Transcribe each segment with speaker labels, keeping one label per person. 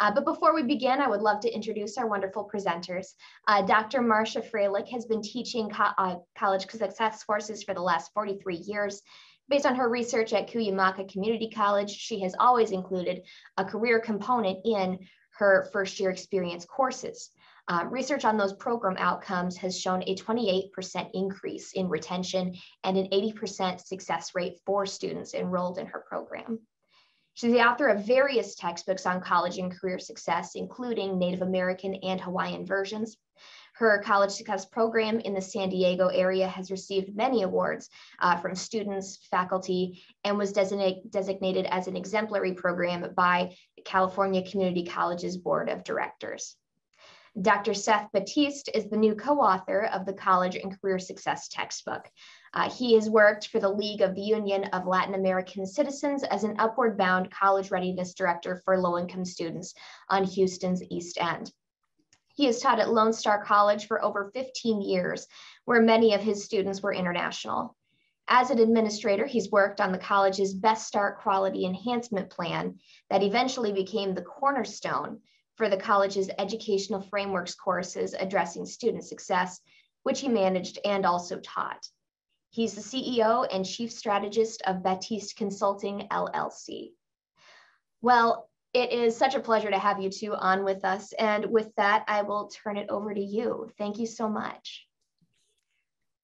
Speaker 1: But before we begin, I would love to introduce our wonderful presenters. Dr. Marcia Freilich has been teaching college success courses for the last 43 years. Based on her research at Cuyamaca Community College, she has always included a career component in her first year experience courses. Research on those program outcomes has shown a 28% increase in retention and an 80% success rate for students enrolled in her program. She's the author of various textbooks on college and career success, including Native American and Hawaiian versions. Her college success program in the San Diego area has received many awards from students, faculty, and was designated as an exemplary program by the California Community Colleges Board of Directors. Dr. Seth Batiste is the new co-author of the College and Career Success textbook. He has worked for the League of the Union of Latin American Citizens as an upward bound college readiness director for low-income students on Houston's East End. He has taught at Lone Star College for over 15 years, where many of his students were international. As an administrator, he's worked on the college's Best Start Quality Enhancement Plan that eventually became the cornerstone for the college's educational frameworks courses addressing student success, which he managed and also taught. He's the CEO and Chief Strategist of Batiste Consulting, LLC. Well, it is such a pleasure to have you two on with us. And with that, I will turn it over to you. Thank you so much.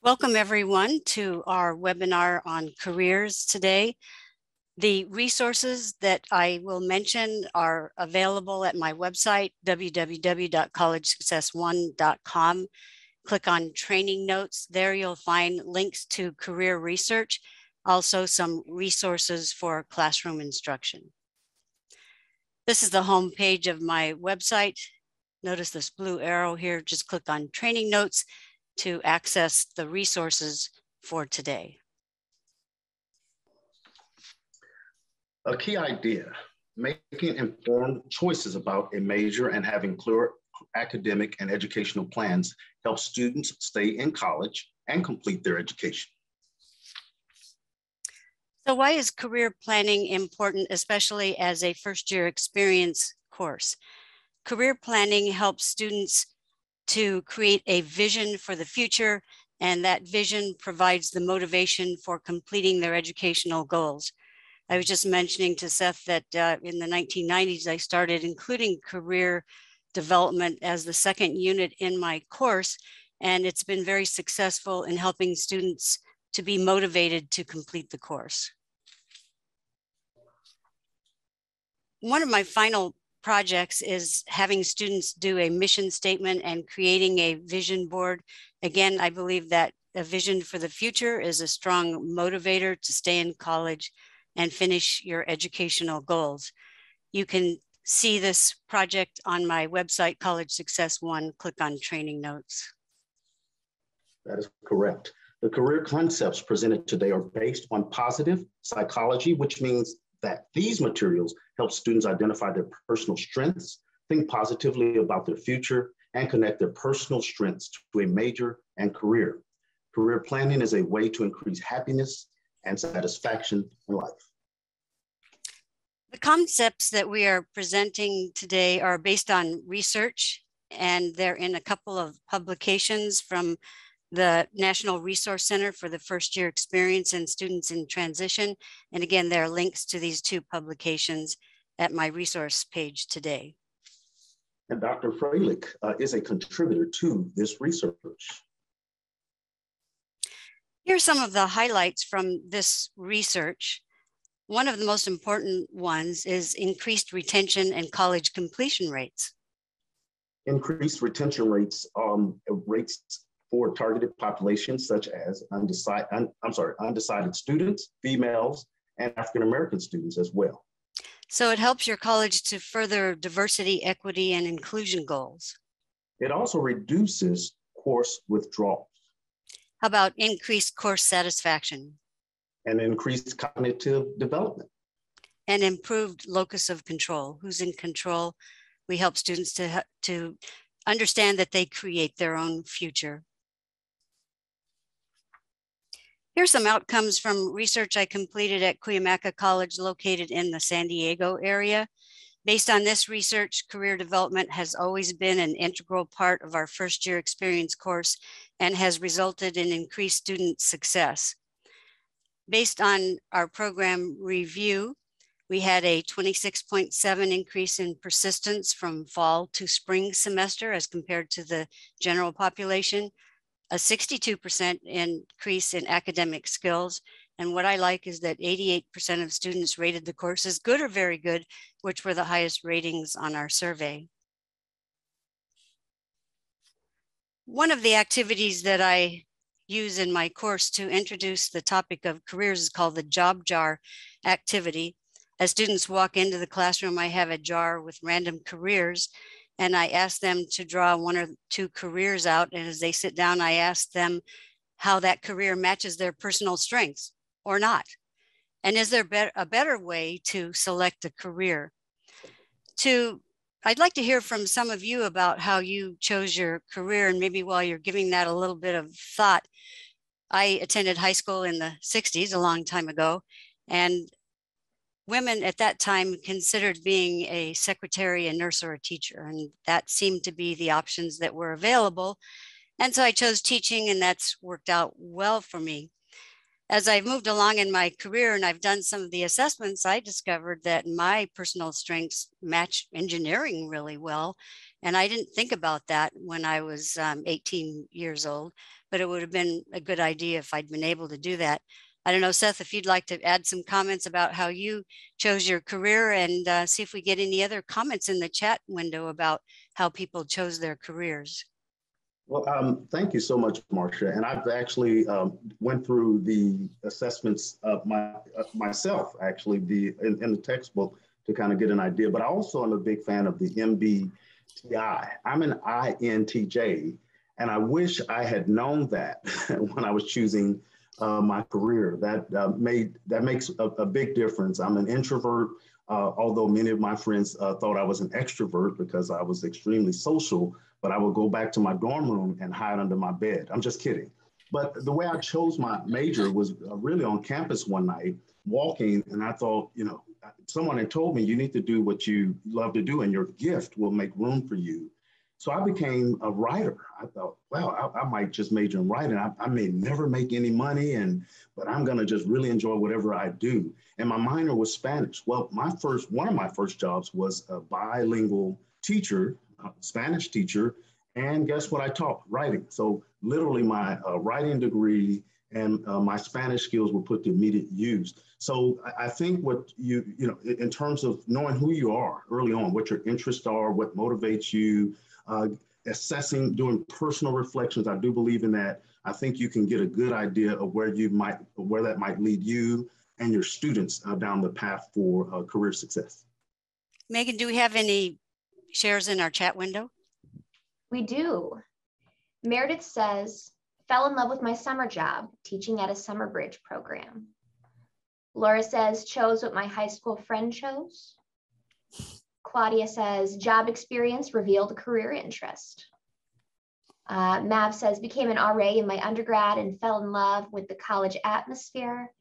Speaker 2: Welcome everyone to our webinar on careers today. The resources that I will mention are available at my website, www.collegesuccess1.com. Click on training notes. There you'll find links to career research, also some resources for classroom instruction. This is the home page of my website. Notice this blue arrow here. Just click on training notes to access the resources for today.
Speaker 3: A key idea, making informed choices about a major and having clear academic and educational plans helps students stay in college and complete their education.
Speaker 2: So why is career planning important, especially as a first-year experience course? Career planning helps students to create a vision for the future, and that vision provides the motivation for completing their educational goals. I was just mentioning to Seth that in the 1990s, I started including career development as the second unit in my course, and it's been very successful in helping students to be motivated to complete the course. One of my final projects is having students do a mission statement and creating a vision board. Again, I believe that a vision for the future is a strong motivator to stay in college and finish your educational goals. You can see this project on my website, College Success One. Click on training notes.
Speaker 3: That is correct. The career concepts presented today are based on positive psychology, which means that these materials help students identify their personal strengths, think positively about their future, and connect their personal strengths to a major and career. Career planning is a way to increase happiness and satisfaction in life.
Speaker 2: The concepts that we are presenting today are based on research, and they're in a couple of publications from the National Resource Center for the First Year Experience and Students in Transition. And again, there are links to these two publications at my resource page today.
Speaker 3: And Dr. Freilich is a contributor to this research.
Speaker 2: Here are some of the highlights from this research. One of the most important ones is increased retention and college completion rates.
Speaker 3: Increased retention rates, rates for targeted populations such as undecided students, females, and African-American students as well.
Speaker 2: So it helps your college to further diversity, equity, and inclusion goals.
Speaker 3: It also reduces course withdrawals.
Speaker 2: How about increased course satisfaction?
Speaker 3: And increased cognitive development.
Speaker 2: And improved locus of control. Who's in control? We help students to understand that they create their own future. Here's some outcomes from research I completed at Cuyamaca College located in the San Diego area. Based on this research, career development has always been an integral part of our first year experience course and has resulted in increased student success. Based on our program review, we had a 26.7 increase in persistence from fall to spring semester as compared to the general population, a 62% increase in academic skills. And what I like is that 88% of students rated the course as good or very good, which were the highest ratings on our survey. One of the activities that I use in my course to introduce the topic of careers is called the job jar activity. As students walk into the classroom, I have a jar with random careers, and I ask them to draw one or two careers out. And as they sit down, I ask them how that career matches their personal strengths or not. And is there a better way to select a career? I'd like to hear from some of you about how you chose your career, and maybe while you're giving that a little bit of thought, I attended high school in the 60s, a long time ago, and women at that time considered being a secretary, a nurse, or a teacher, and that seemed to be the options that were available. And so I chose teaching, and that's worked out well for me. As I've moved along in my career and I've done some of the assessments, I discovered that my personal strengths match engineering really well. And I didn't think about that when I was 18 years old, but it would have been a good idea if I'd been able to do that. I don't know, Seth, if you'd like to add some comments about how you chose your career, and see if we get any other comments in the chat window about how people chose their careers.
Speaker 3: Well, thank you so much, Marcia. And I've actually went through the assessments myself, actually, in the textbook to kind of get an idea. But I also am a big fan of the MBTI. I'm an INTJ, and I wish I had known that when I was choosing my career. That makes a big difference. I'm an introvert, although many of my friends thought I was an extrovert because I was extremely social. But I would go back to my dorm room and hide under my bed. I'm just kidding. But the way I chose my major was really on campus one night, walking, and I thought, you know, someone had told me you need to do what you love to do and your gift will make room for you. So I became a writer. I thought, wow, I might just major in writing. I may never make any money, but I'm gonna just really enjoy whatever I do. And my minor was Spanish. Well, one of my first jobs was a bilingual teacher, Spanish teacher, and guess what I taught? Writing. So literally my writing degree and my Spanish skills were put to immediate use. So I think what you know, in terms of knowing who you are early on, what your interests are, what motivates you, assessing, doing personal reflections, I do believe in that. I think you can get a good idea of where that might lead you and your students down the path for career success.
Speaker 2: Megan, do we have any shares in our chat window?
Speaker 1: We do. Meredith says, fell in love with my summer job, teaching at a summer bridge program. Laura says, chose what my high school friend chose. Claudia says, job experience revealed a career interest. Mav says, became an RA in my undergrad and fell in love with the college atmosphere.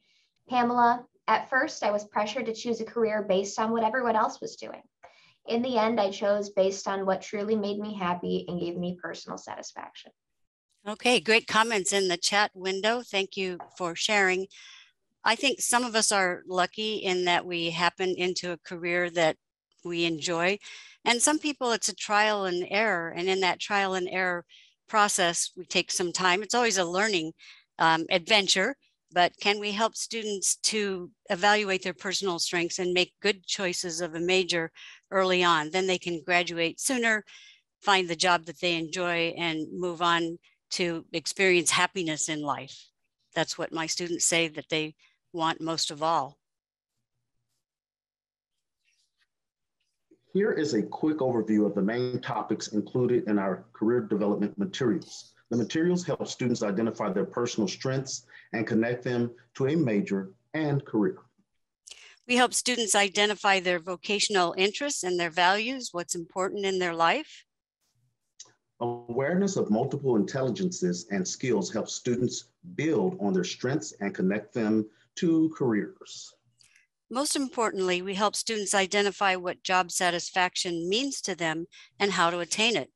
Speaker 1: Pamela, at first I was pressured to choose a career based on what everyone else was doing. In the end, I chose based on what truly made me happy and gave me personal satisfaction.
Speaker 2: Okay, great comments in the chat window. Thank you for sharing. I think some of us are lucky in that we happen into a career that we enjoy. And some people, it's a trial and error. And in that trial and error process, we take some time. It's always a learning adventure. But can we help students to evaluate their personal strengths and make good choices of a major early on? Then they can graduate sooner, find the job that they enjoy, and move on to experience happiness in life. That's what my students say that they want most of all.
Speaker 3: Here is a quick overview of the main topics included in our career development materials. The materials help students identify their personal strengths and connect them to a major and career.
Speaker 2: We help students identify their vocational interests and their values, what's important in their life.
Speaker 3: Awareness of multiple intelligences and skills helps students build on their strengths and connect them to careers.
Speaker 2: Most importantly, we help students identify what job satisfaction means to them and how to attain it.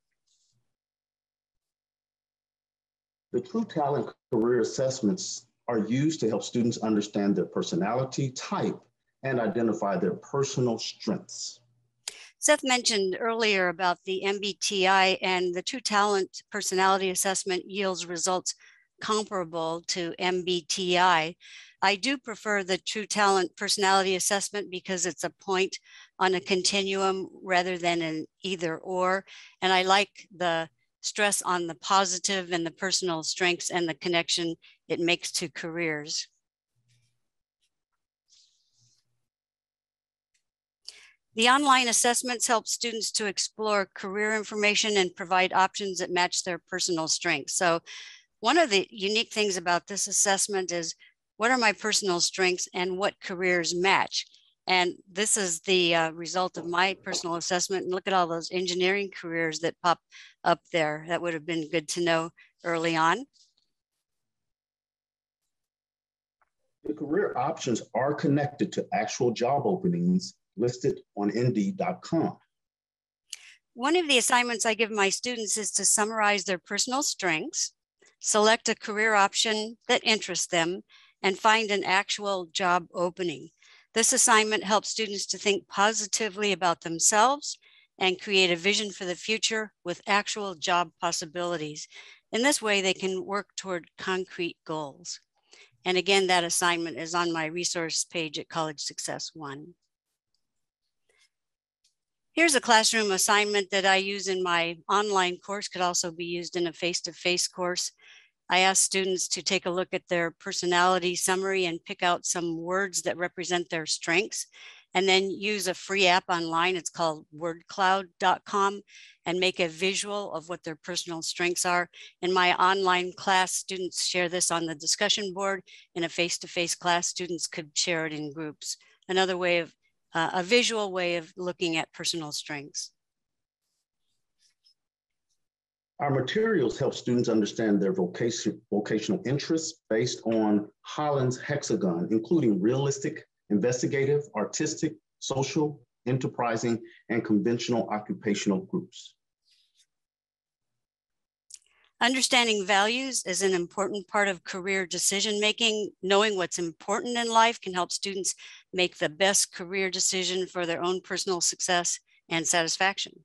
Speaker 3: The True Talent career assessments are used to help students understand their personality type and identify their personal strengths.
Speaker 2: Seth mentioned earlier about the MBTI, and the True Talent Personality Assessment yields results comparable to MBTI. I do prefer the True Talent Personality Assessment because it's a point on a continuum rather than an either or. And I like the stress on the positive and the personal strengths and the connection it makes to careers. The online assessments help students to explore career information and provide options that match their personal strengths. So one of the unique things about this assessment is, what are my personal strengths and what careers match? And this is the result of my personal assessment. And look at all those engineering careers that pop up there. That would have been good to know early on.
Speaker 3: The career options are connected to actual job openings listed on Indeed.com.
Speaker 2: One of the assignments I give my students is to summarize their personal strengths, select a career option that interests them, and find an actual job opening. This assignment helps students to think positively about themselves and create a vision for the future with actual job possibilities. In this way, they can work toward concrete goals. And again, that assignment is on my resource page at College Success One. Here's a classroom assignment that I use in my online course, could also be used in a face-to-face course. I ask students to take a look at their personality summary and pick out some words that represent their strengths, and then use a free app online. It's called wordcloud.com, and make a visual of what their personal strengths are. In my online class, students share this on the discussion board. In a face-to-face class, students could share it in groups. Another way of a visual way of looking at personal strengths.
Speaker 3: Our materials help students understand their vocational interests based on Holland's hexagon, including realistic, investigative, artistic, social, enterprising, and conventional occupational groups.
Speaker 2: Understanding values is an important part of career decision-making. Knowing what's important in life can help students make the best career decision for their own personal success and satisfaction.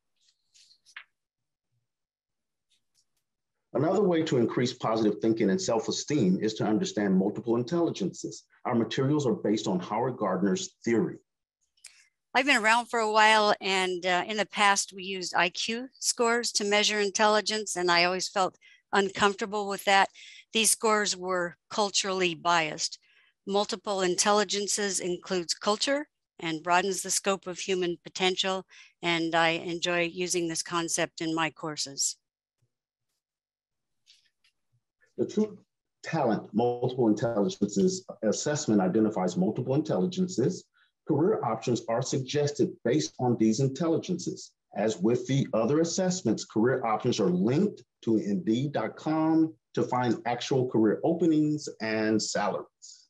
Speaker 3: Another way to increase positive thinking and self-esteem is to understand multiple intelligences. Our materials are based on Howard Gardner's theory.
Speaker 2: I've been around for a while, and in the past we used IQ scores to measure intelligence, and I always felt uncomfortable with that. These scores were culturally biased. Multiple intelligences includes culture and broadens the scope of human potential, and I enjoy using this concept in my courses.
Speaker 3: The True Talent Multiple Intelligences assessment identifies multiple intelligences. Career options are suggested based on these intelligences. As with the other assessments, career options are linked to Indeed.com to find actual career openings and salaries.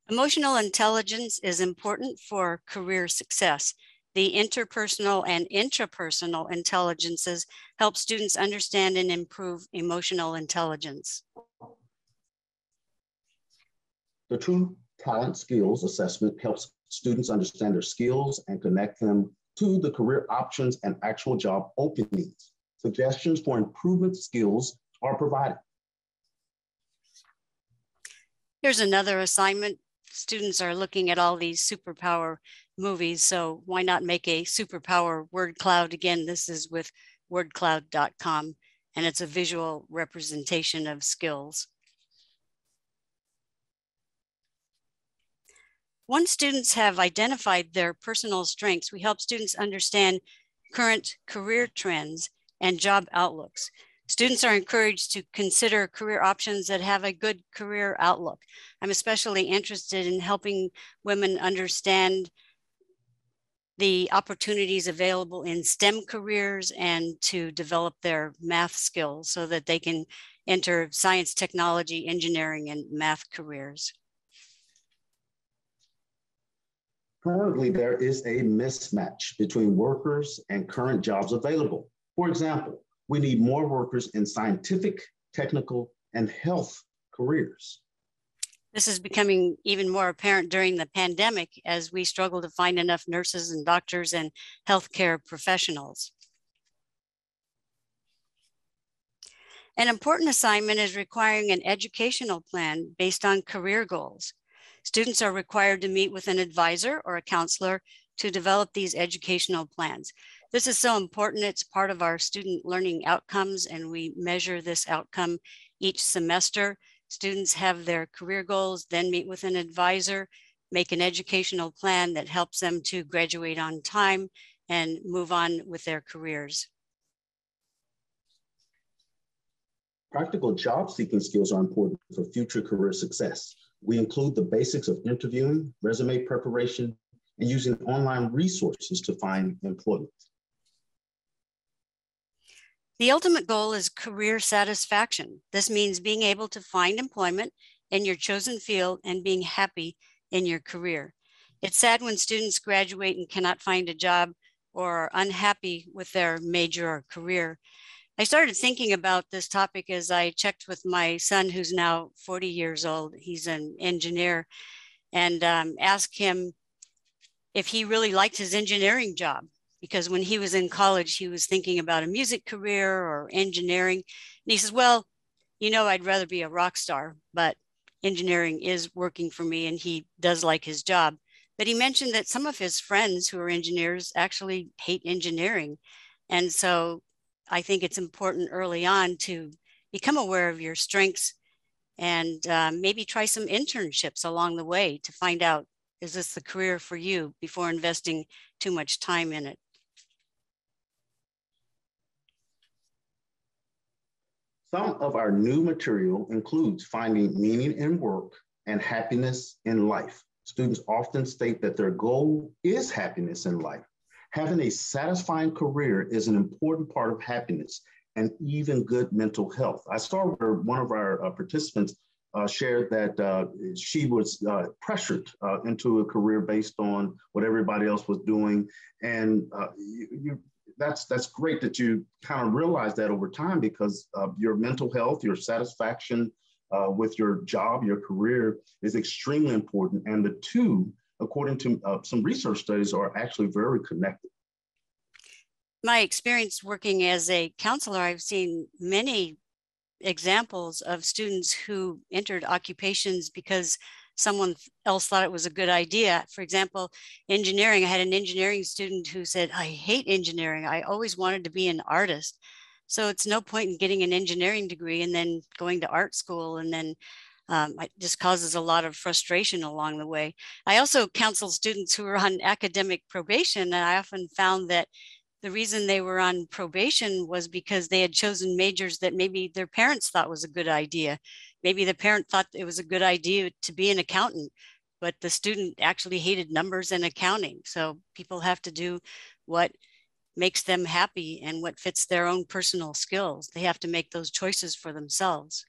Speaker 2: Emotional intelligence is important for career success. The interpersonal and intrapersonal intelligences help students understand and improve emotional intelligence.
Speaker 3: The True Talent Skills Assessment helps students understand their skills and connect them to the career options and actual job openings. Suggestions for improvement skills are provided.
Speaker 2: Here's another assignment. Students are looking at all these superpower movies, so why not make a superpower word cloud? Again, this is with wordcloud.com, and it's a visual representation of skills. Once students have identified their personal strengths, we help students understand current career trends and job outlooks. Students are encouraged to consider career options that have a good career outlook. I'm especially interested in helping women understand the opportunities available in STEM careers and to develop their math skills so that they can enter science, technology, engineering, and math careers.
Speaker 3: Currently, there is a mismatch between workers and current jobs available. For example, we need more workers in scientific, technical, and health careers.
Speaker 2: This is becoming even more apparent during the pandemic as we struggle to find enough nurses and doctors and healthcare professionals. An important assignment is requiring an educational plan based on career goals. Students are required to meet with an advisor or a counselor to develop these educational plans. This is so important. It's part of our student learning outcomes, and we measure this outcome each semester. Students have their career goals, then meet with an advisor, make an educational plan that helps them to graduate on time and move on with their careers.
Speaker 3: Practical job-seeking skills are important for future career success. We include the basics of interviewing, resume preparation, and using online resources to find employment.
Speaker 2: The ultimate goal is career satisfaction. This means being able to find employment in your chosen field and being happy in your career. It's sad when students graduate and cannot find a job or are unhappy with their major or career. I started thinking about this topic as I checked with my son, who's now 40 years old. He's an engineer, and asked him if he really liked his engineering job, because when he was in college, he was thinking about a music career or engineering. And he says, well, you know, I'd rather be a rock star, but engineering is working for me, and he does like his job. But he mentioned that some of his friends who are engineers actually hate engineering. And so I think it's important early on to become aware of your strengths and maybe try some internships along the way to find out, is this the career for you, before investing too much time in it.
Speaker 3: Some of our new material includes finding meaning in work and happiness in life. Students often state that their goal is happiness in life. Having a satisfying career is an important part of happiness and even good mental health. I saw where one of our participants shared that she was pressured into a career based on what everybody else was doing. And that's great that you kind of realize that over time, because your mental health, your satisfaction with your job, your career is extremely important. And the two, according to some research studies, are actually very connected.
Speaker 2: My experience working as a counselor, I've seen many examples of students who entered occupations because someone else thought it was a good idea. For example, engineering. I had an engineering student who said, I hate engineering. I always wanted to be an artist. So it's no point in getting an engineering degree and then going to art school, and then it just causes a lot of frustration along the way. I also counsel students who are on academic probation, and I often found that the reason they were on probation was because they had chosen majors that maybe their parents thought was a good idea. Maybe the parent thought it was a good idea to be an accountant, but the student actually hated numbers and accounting. So people have to do what makes them happy and what fits their own personal skills. They have to make those choices for themselves.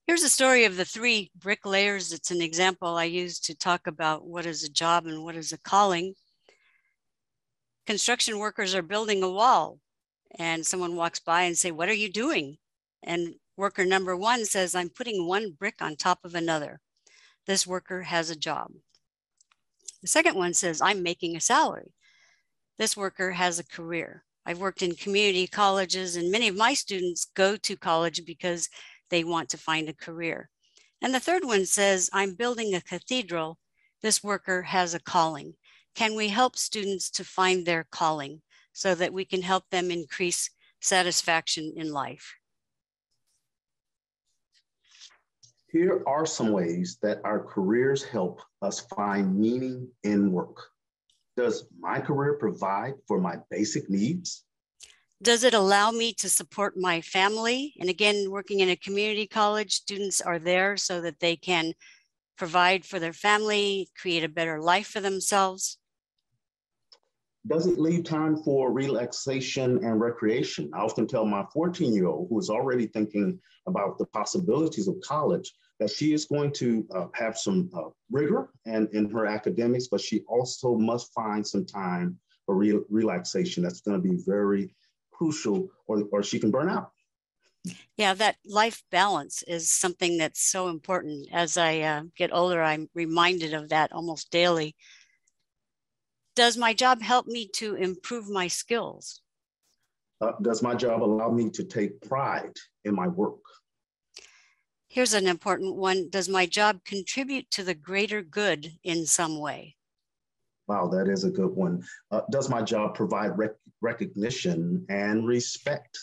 Speaker 2: Here's a story of the 3 brick layers. It's an example I use to talk about what is a job and what is a calling. Construction workers are building a wall, and someone walks by and say, what are you doing? And worker number 1 says, I'm putting 1 brick on top of another. This worker has a job. The second one says, I'm making a salary. This worker has a career. I've worked in community colleges, and many of my students go to college because they want to find a career. And the third one says, I'm building a cathedral. This worker has a calling. Can we help students to find their calling so that we can help them increase satisfaction in life?
Speaker 3: Here are some ways that our careers help us find meaning in work. Does my career provide for my basic needs?
Speaker 2: Does it allow me to support my family? And again, working in a community college, students are there so that they can provide for their family, create a better life for themselves.
Speaker 3: Does it leave time for relaxation and recreation? I often tell my 14-year-old who is already thinking about the possibilities of college that she is going to have some rigor and in her academics, but she also must find some time for relaxation. That's going to be very crucial, or she can burn out.
Speaker 2: Yeah, that life balance is something that's so important. As I get older, I'm reminded of that almost daily. Does my job help me to improve my skills?
Speaker 3: Does my job allow me to take pride in my work?
Speaker 2: Here's an important one. Does my job contribute to the greater good in some way?
Speaker 3: Wow, that is a good one. Does my job provide recognition and respect?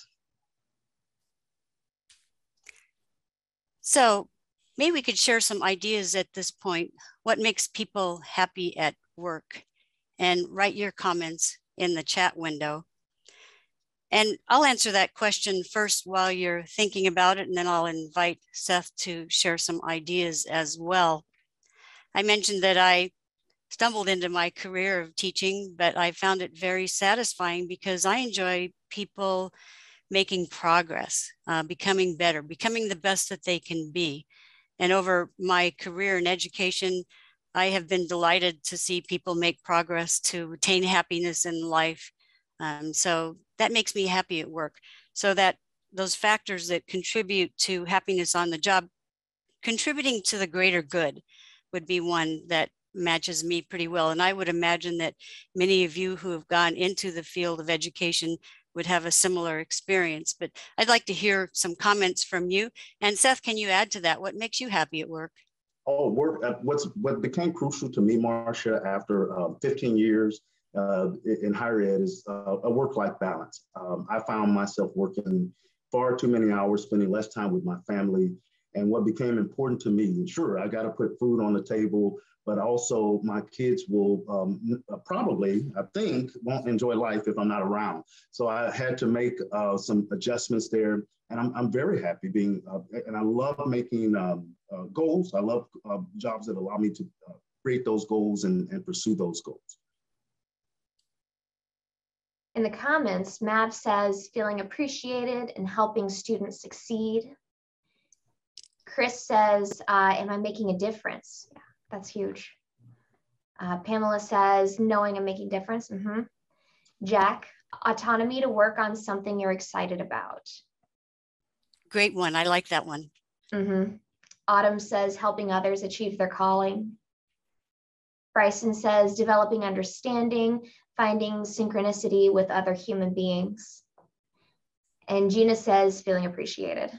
Speaker 2: So maybe we could share some ideas at this point. What makes people happy at work? And write your comments in the chat window. And I'll answer that question first while you're thinking about it, and then I'll invite Seth to share some ideas as well. I mentioned that I stumbled into my career of teaching, but I found it very satisfying because I enjoy people making progress, becoming better, becoming the best that they can be. And over my career in education, I have been delighted to see people make progress to attain happiness in life. So that makes me happy at work. So that those factors that contribute to happiness on the job, contributing to the greater good would be one that matches me pretty well. And I would imagine that many of you who have gone into the field of education would have a similar experience. But I'd like to hear some comments from you. And Seth, can you add to that? What makes you happy at work?
Speaker 3: Oh, work. What became crucial to me, Marcia, after 15 years in higher ed is a work-life balance. I found myself working far too many hours, spending less time with my family. And what became important to me, sure, I got to put food on the table, but also my kids will probably, I think, won't enjoy life if I'm not around. So I had to make some adjustments there. And I'm very happy being, and I love making goals. I love jobs that allow me to create those goals and pursue those goals.
Speaker 1: In the comments, Mav says, feeling appreciated and helping students succeed. Chris says, am I making a difference? Yeah, that's huge. Pamela says, knowing I'm making a difference. Jack, autonomy to work on something you're excited about.
Speaker 2: Great one. I like that one.
Speaker 1: Autumn says, helping others achieve their calling. Bryson says, developing understanding, finding synchronicity with other human beings. And Gina says, feeling appreciated.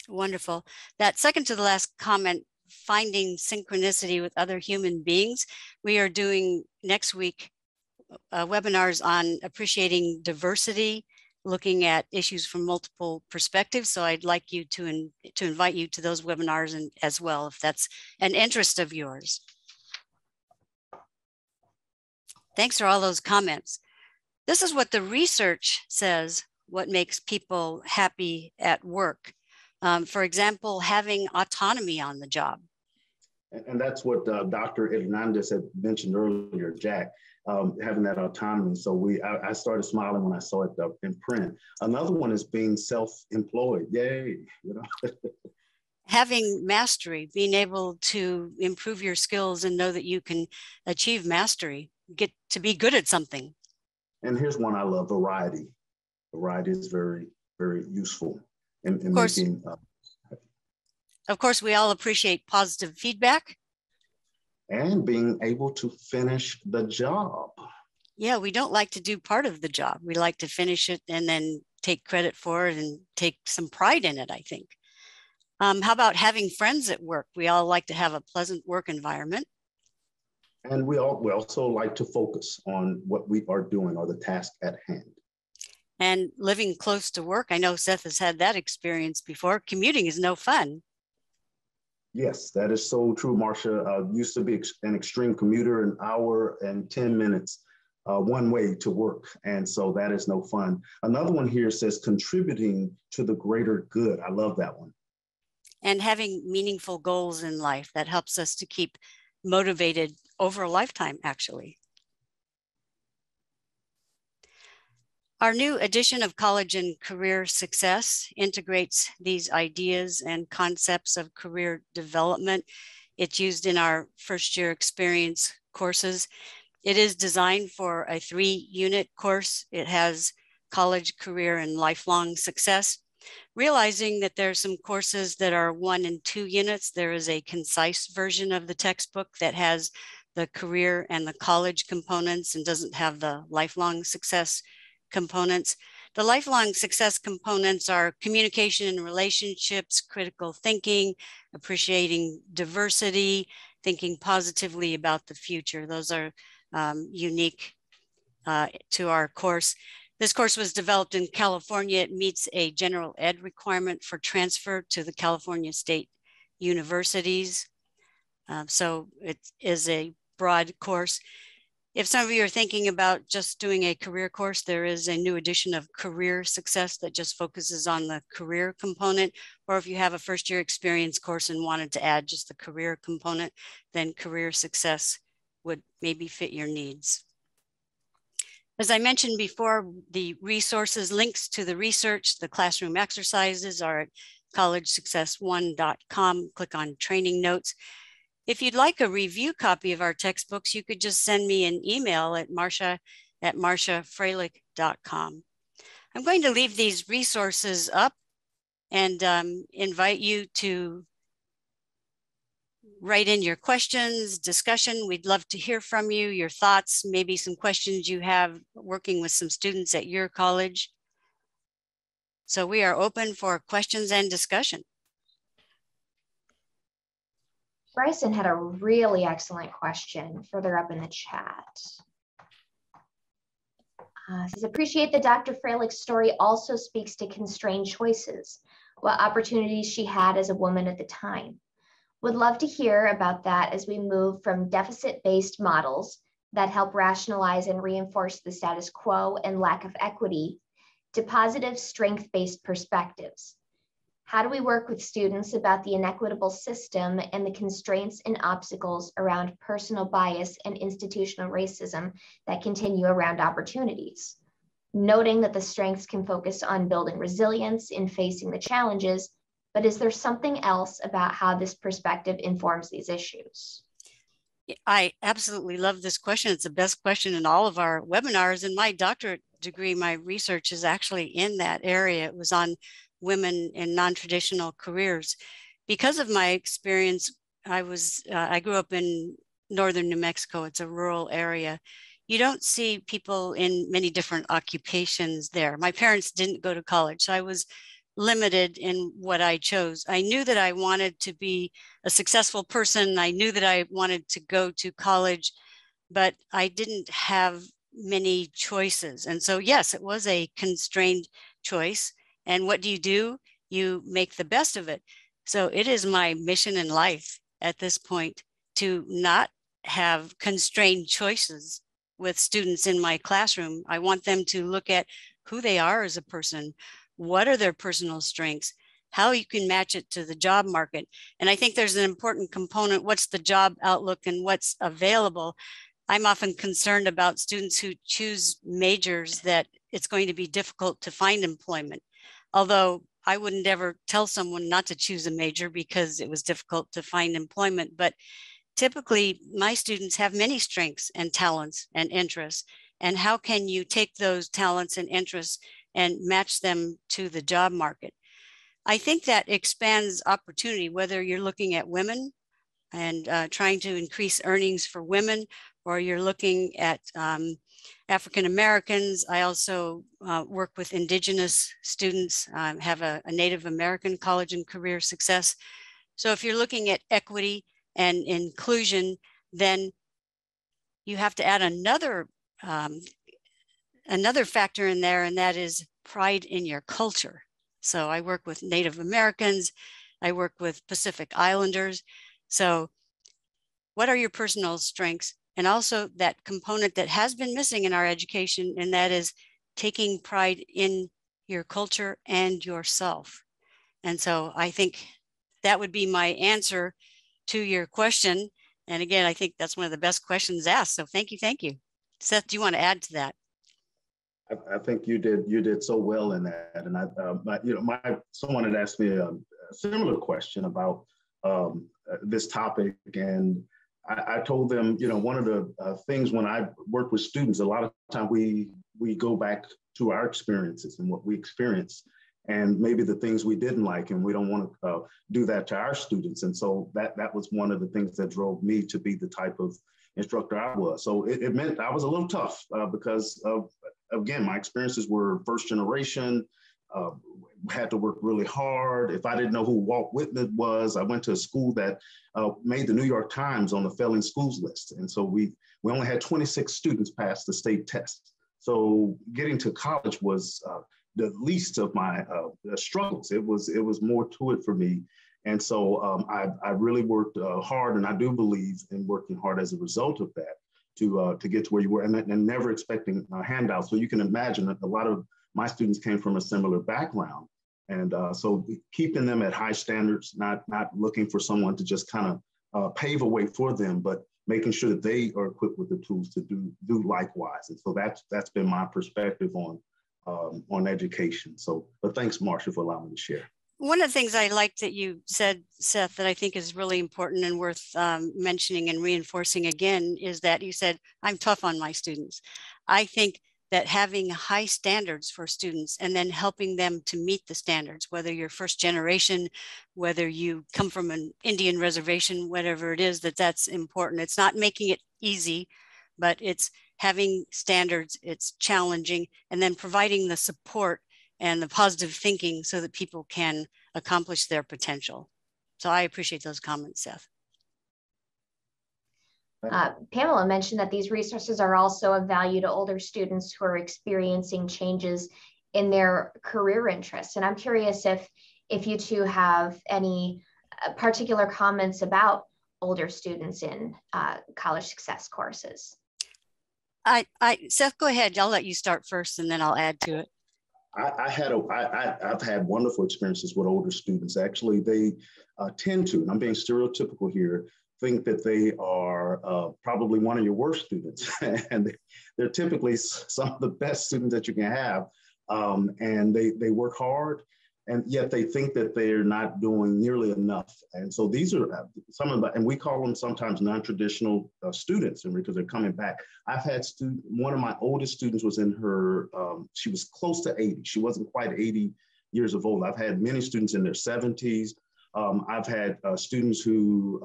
Speaker 2: Wonderful. That second to the last comment, finding synchronicity with other human beings. We are doing next week webinars on appreciating diversity, looking at issues from multiple perspectives. So I'd like you to invite you to those webinars and as well, if that's an interest of yours. Thanks for all those comments. This is what the research says, what makes people happy at work. For example, having autonomy on the job.
Speaker 3: And that's what Dr. Hernandez had mentioned earlier, Jack, having that autonomy. So I started smiling when I saw it in print. Another one is being self-employed. Yay, you know.
Speaker 2: Having mastery, being able to improve your skills and know that you can achieve mastery, get to be good at something.
Speaker 3: And here's one I love, variety. Variety is very, very useful in making.
Speaker 2: Of course, we all appreciate positive feedback.
Speaker 3: And being able to finish the job.
Speaker 2: Yeah, we don't like to do part of the job. We like to finish it and then take credit for it and take some pride in it, I think. How about having friends at work? We all like to have a pleasant work environment.
Speaker 3: And we also like to focus on what we are doing or the task at hand.
Speaker 2: And living close to work. I know Seth has had that experience before. Commuting is no fun.
Speaker 3: Yes, that is so true, Marcia. Used to be an extreme commuter, an hour and 10 minutes one way to work. And so that is no fun. Another one here says contributing to the greater good. I love that one.
Speaker 2: And having meaningful goals in life that helps us to keep motivated over a lifetime, actually. Our new edition of College and Career Success integrates these ideas and concepts of career development. It's used in our first year experience courses. It is designed for a 3-unit course. It has college, career, and lifelong success. Realizing that there are some courses that are 1 and 2 units, there is a concise version of the textbook that has the career and the college components and doesn't have the lifelong success components. The lifelong success components are communication and relationships, critical thinking, appreciating diversity, thinking positively about the future. Those are unique to our course. This course was developed in California. It meets a general ed requirement for transfer to the California State Universities. So it is a broad course. If some of you are thinking about just doing a career course, there is a new edition of Career Success that just focuses on the career component. Or if you have a first year experience course and wanted to add just the career component, then Career Success would maybe fit your needs. As I mentioned before, the resources, links to the research, the classroom exercises are at collegesuccess1.com. Click on training notes. If you'd like a review copy of our textbooks, you could just send me an email at marsha@marshafreilich.com. I'm going to leave these resources up and invite you to write in your questions, discussion. We'd love to hear from you, your thoughts, maybe some questions you have working with some students at your college. So we are open for questions and discussion.
Speaker 1: Bryson had a really excellent question further up in the chat. Says, appreciate that Dr. Freilich's story also speaks to constrained choices, what opportunities she had as a woman at the time. Would love to hear about that as we move from deficit-based models that help rationalize and reinforce the status quo and lack of equity to positive strength-based perspectives. How do we work with students about the inequitable system and the constraints and obstacles around personal bias and institutional racism that continue around opportunities? Noting that the strengths can focus on building resilience in facing the challenges, but is there something else about how this perspective informs these issues?
Speaker 2: I absolutely love this question. It's the best question in all of our webinars. In my doctorate degree, my research is actually in that area. It was on women in non-traditional careers. Because of my experience, I grew up in northern New Mexico. It's a rural area. You don't see people in many different occupations there. My parents didn't go to college, so I was limited in what I chose. I knew that I wanted to be a successful person. I knew that I wanted to go to college, but I didn't have many choices. And so, yes, it was a constrained choice. And what do? You make the best of it. So it is my mission in life at this point to not have constrained choices with students in my classroom. I want them to look at who they are as a person. What are their personal strengths? How you can match it to the job market. And I think there's an important component. What's the job outlook and what's available? I'm often concerned about students who choose majors that it's going to be difficult to find employment. Although I wouldn't ever tell someone not to choose a major because it was difficult to find employment. But typically, my students have many strengths and talents and interests. And how can you take those talents and interests and match them to the job market? I think that expands opportunity, whether you're looking at women and trying to increase earnings for women, or you're looking at African Americans. I also work with Indigenous students, have a Native American college and career success. So if you're looking at equity and inclusion, then you have to add another factor in there, and that is pride in your culture. So I work with Native Americans, I work with Pacific Islanders. So what are your personal strengths? And also that component that has been missing in our education, and that is taking pride in your culture and yourself. And so I think that would be my answer to your question. And again, I think that's one of the best questions asked. So thank you, thank you. Seth, do you want to add to that?
Speaker 3: I think you did so well in that. And someone had asked me a similar question about this topic, and I told them, one of the things when I work with students, a lot of time we go back to our experiences and what we experienced, and maybe the things we didn't like, and we don't want to do that to our students. And so that was one of the things that drove me to be the type of instructor I was. So it meant I was a little tough because of, again, my experiences were first generation, had to work really hard. If I didn't know who Walt Whitman was, I went to a school that made the New York Times on the failing schools list. And so we only had 26 students pass the state test. So getting to college was the least of my struggles. It was more to it for me. And so I really worked hard, and I do believe in working hard as a result of that to get to where you were, and never expecting handouts. So you can imagine that a lot of my students came from a similar background. And so keeping them at high standards, not looking for someone to just kind of pave a way for them, but making sure that they are equipped with the tools to do likewise. And so that's been my perspective on education. So, but thanks, Marsha, for allowing me to share.
Speaker 2: One of the things I like that you said, Seth, that I think is really important and worth mentioning and reinforcing again is that you said, I'm tough on my students. I think that having high standards for students and then helping them to meet the standards, whether you're first generation, whether you come from an Indian reservation, whatever it is, that's important. It's not making it easy, but it's having standards, it's challenging, and then providing the support and the positive thinking so that people can accomplish their potential. So I appreciate those comments, Seth.
Speaker 1: Pamela mentioned that these resources are also of value to older students who are experiencing changes in their career interests. And I'm curious if you two have any particular comments about older students in college success courses.
Speaker 2: Seth, go ahead. I'll let you start first and then I'll add to it.
Speaker 3: I've had wonderful experiences with older students. Actually, they tend to, and I'm being stereotypical here, think that they are probably one of your worst students. And they're typically some of the best students that you can have. And they work hard, and yet they think that they're not doing nearly enough. And so these are some of the, and we call them sometimes non-traditional students, and because they're coming back. I've had one of my oldest students was in her, she was close to 80. She wasn't quite 80 years of old. I've had many students in their 70s. I've had students who,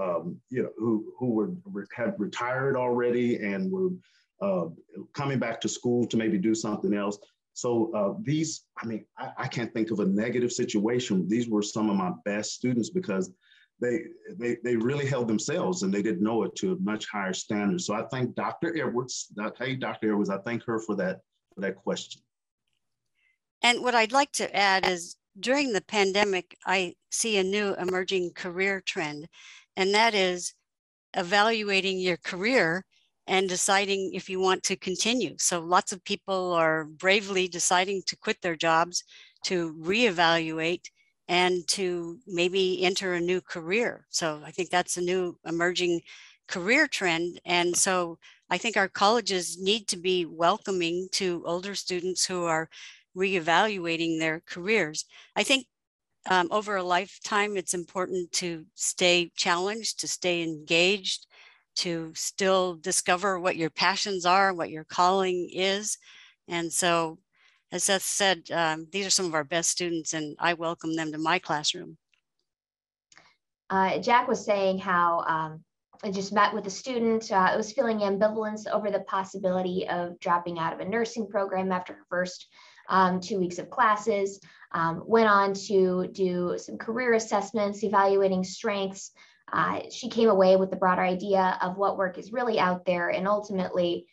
Speaker 3: had retired already and were coming back to school to maybe do something else. So these, I can't think of a negative situation. These were some of my best students because they really held themselves and they didn't know it to a much higher standard. So I thank Dr. Edwards. Hey, Dr. Edwards, I thank her for that question.
Speaker 2: And what I'd like to add is during the pandemic, I see a new emerging career trend, and that is evaluating your career and deciding if you want to continue. So lots of people are bravely deciding to quit their jobs, to reevaluate, and to maybe enter a new career. So I think that's a new emerging career trend. And so I think our colleges need to be welcoming to older students who are reevaluating their careers. I think over a lifetime, it's important to stay challenged, to stay engaged, to still discover what your passions are, what your calling is. And so, as Seth said, these are some of our best students, and I welcome them to my classroom.
Speaker 1: Jack was saying how I just met with a student who was feeling ambivalence over the possibility of dropping out of a nursing program after her first 2 weeks of classes, went on to do some career assessments, evaluating strengths. She came away with the broader idea of what work is really out there. And ultimately,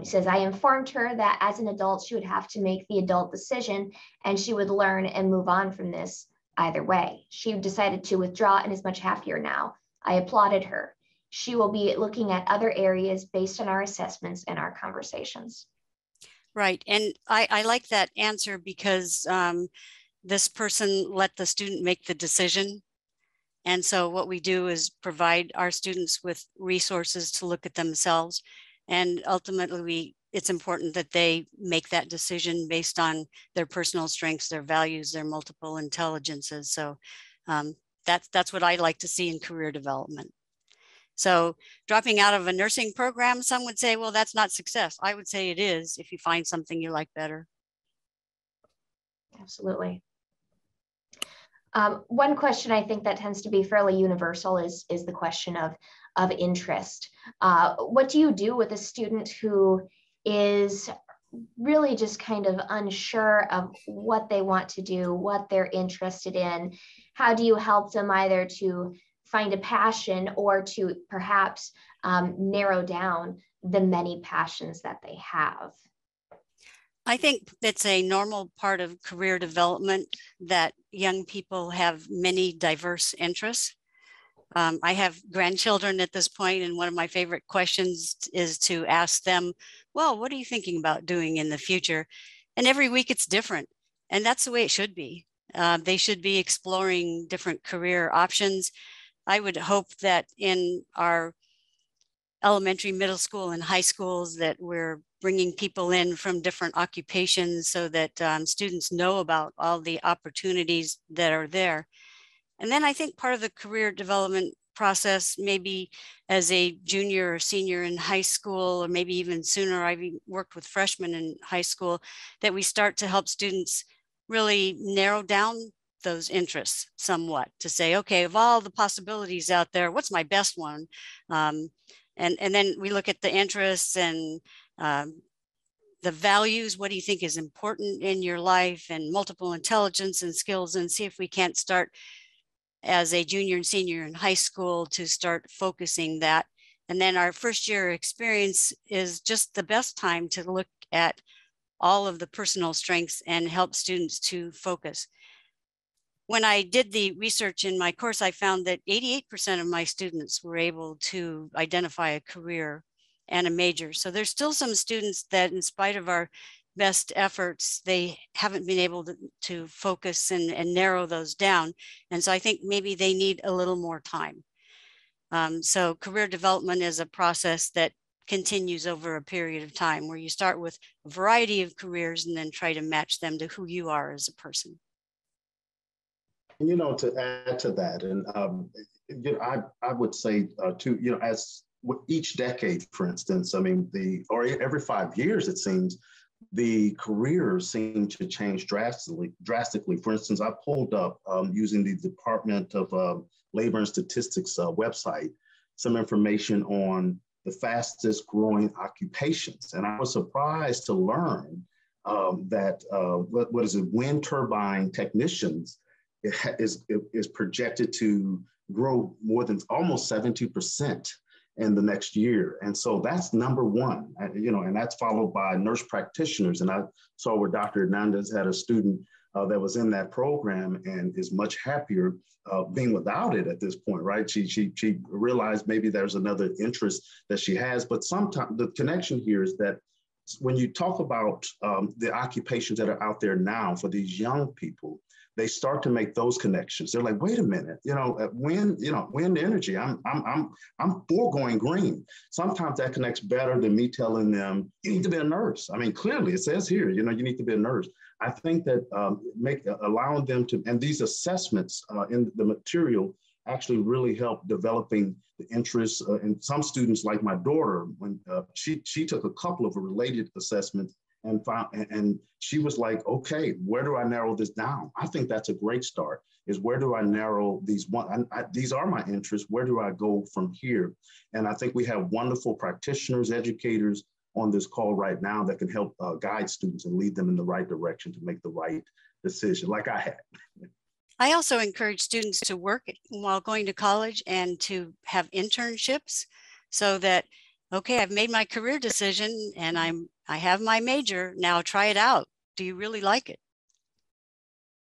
Speaker 1: says, I informed her that as an adult, she would have to make the adult decision and she would learn and move on from this either way. She decided to withdraw and is much happier now. I applauded her. She will be looking at other areas based on our assessments and our conversations.
Speaker 2: Right. And I like that answer because this person let the student make the decision. And so what we do is provide our students with resources to look at themselves. And ultimately, we it's important that they make that decision based on their personal strengths, their values, their multiple intelligences. So that's what I like to see in career development. So dropping out of a nursing program, some would say, well, that's not success. I would say it is if you find something you like better.
Speaker 1: Absolutely. One question I think that tends to be fairly universal is the question of interest. What do you do with a student who is really just kind of unsure of what they want to do, what they're interested in? How do you help them either to find a passion or to perhaps narrow down the many passions that they have?
Speaker 2: I think it's a normal part of career development that young people have many diverse interests. I have grandchildren at this point, and one of my favorite questions is to ask them, well, what are you thinking about doing in the future? And every week it's different, and that's the way it should be. They should be exploring different career options. I would hope that in our elementary, middle school, and high schools that we're bringing people in from different occupations so that students know about all the opportunities that are there. And then I think part of the career development process, maybe as a junior or senior in high school, or maybe even sooner, I've worked with freshmen in high school, that we start to help students really narrow down those interests somewhat to say, okay, of all the possibilities out there, what's my best one? And then we look at the interests and the values. What do you think is important in your life, and multiple intelligence and skills, and see if we can't start as a junior and senior in high school to start focusing that. And then our first year experience is just the best time to look at all of the personal strengths and help students to focus. When I did the research in my course, I found that 88% of my students were able to identify a career and a major. So there's still some students that, in spite of our best efforts, they haven't been able to focus and narrow those down. And so I think maybe they need a little more time. So career development is a process that continues over a period of time, where you start with a variety of careers and then try to match them to who you are as a person.
Speaker 3: And, to add to that, and I would say too, as with each decade, for instance, or every 5 years, it seems, the careers seem to change drastically. For instance, I pulled up using the Department of Labor and Statistics website, some information on the fastest growing occupations. And I was surprised to learn that wind turbine technicians is projected to grow more than almost 70% in the next year. And so that's number one, and that's followed by nurse practitioners. And I saw where Dr. Hernandez had a student that was in that program and is much happier being without it at this point, right? She realized maybe there's another interest that she has, but sometimes the connection here is that when you talk about the occupations that are out there now for these young people, they start to make those connections. They're like, wait a minute, wind energy, I'm for going green. Sometimes that connects better than me telling them, you need to be a nurse. Clearly it says here, you need to be a nurse. I think that allowing them to, and these assessments in the material actually really help developing the interests. And some students, like my daughter, when she took a couple of related assessments, and she was like, okay, where do I narrow this down? I think that's a great start, is where do I narrow these these are my interests, where do I go from here? And I think we have wonderful practitioners, educators on this call right now that can help guide students and lead them in the right direction to make the right decision, like I had.
Speaker 2: I also encourage students to work while going to college and to have internships, so that, okay, I've made my career decision and I have my major, now try it out. Do you really like it?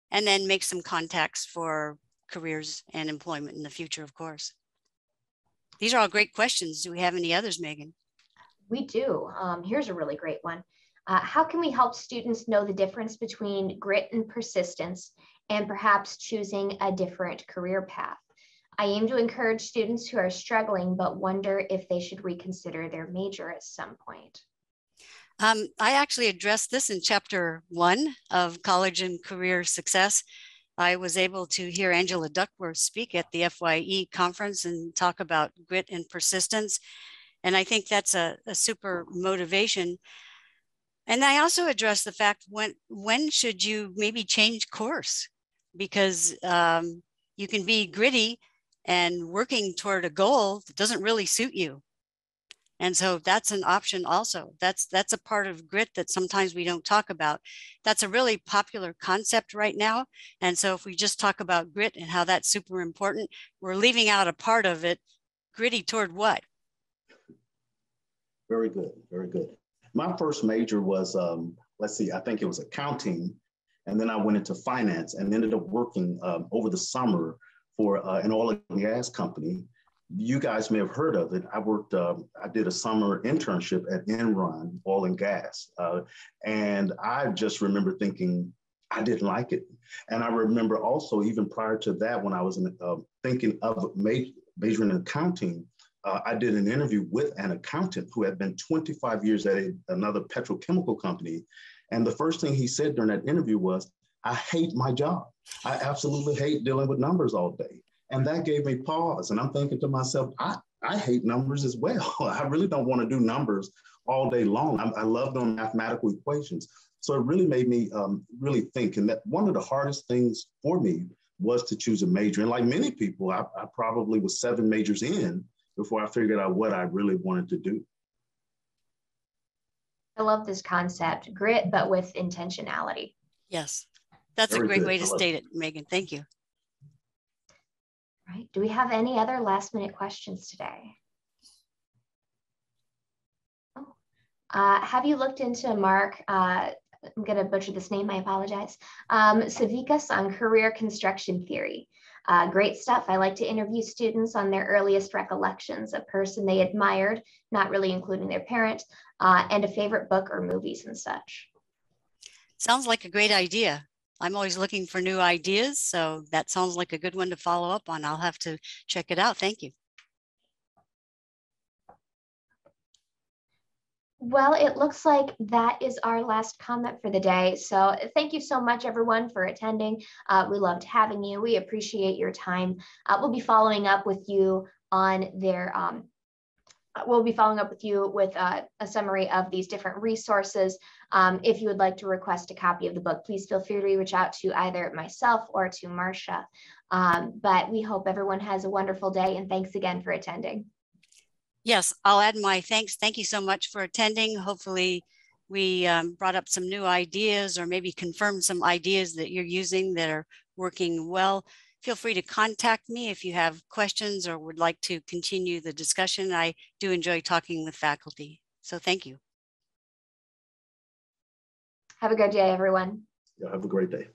Speaker 2: And then make some contacts for careers and employment in the future, of course. These are all great questions. Do we have any others, Megan?
Speaker 1: We do. Here's a really great one. How can we help students know the difference between grit and persistence, and perhaps choosing a different career path? I aim to encourage students who are struggling but wonder if they should reconsider their major at some point.
Speaker 2: I actually addressed this in chapter 1 of College and Career Success. I was able to hear Angela Duckworth speak at the FYE conference and talk about grit and persistence. And I think that's a super motivation. And I also addressed the fact when should you maybe change course? Because you can be gritty and working toward a goal that doesn't really suit you. And so that's an option also. That's a part of grit that sometimes we don't talk about. That's a really popular concept right now. And so if we just talk about grit and how that's super important, we're leaving out a part of it. Gritty toward what?
Speaker 3: Very good, very good. My first major was, let's see, I think it was accounting. And then I went into finance and ended up working over the summer for an oil and gas company. You guys may have heard of it. I did a summer internship at Enron Oil and Gas. And I just remember thinking, I didn't like it. And I remember also, even prior to that, when I was thinking of majoring in accounting, I did an interview with an accountant who had been 25 years at another petrochemical company. And the first thing he said during that interview was, I hate my job. I absolutely hate dealing with numbers all day. And that gave me pause. And I'm thinking to myself, I hate numbers as well. I really don't want to do numbers all day long. I love doing mathematical equations. So it really made me really think. And that one of the hardest things for me was to choose a major. And like many people, I probably was 7 majors in before I figured out what I really wanted to do.
Speaker 1: I love this concept, grit, but with intentionality.
Speaker 2: Yes, that's a great way to state it, Megan. Thank you.
Speaker 1: Right. Do we have any other last minute questions today? Oh. Have you looked into Mark, I'm going to butcher this name, I apologize, Savikas on career construction theory? Great stuff. I like to interview students on their earliest recollections, a person they admired, not really including their parent, and a favorite book or movies and such.
Speaker 2: Sounds like a great idea. I'm always looking for new ideas, so that sounds like a good one to follow up on. I'll have to check it out. Thank you.
Speaker 1: Well, it looks like that is our last comment for the day. So thank you so much, everyone, for attending. We loved having you. We appreciate your time. We'll be following up with you on their we'll be following up with you with a summary of these different resources. If you would like to request a copy of the book, please feel free to reach out to either myself or to Marcia. But we hope everyone has a wonderful day, and thanks again for attending.
Speaker 2: Yes, I'll add my thanks. Thank you so much for attending. Hopefully we brought up some new ideas or maybe confirmed some ideas that you're using that are working well. Feel free to contact me if you have questions or would like to continue the discussion. I do enjoy talking with faculty. So thank you.
Speaker 1: Have a good day, everyone.
Speaker 3: Yeah, have a great day.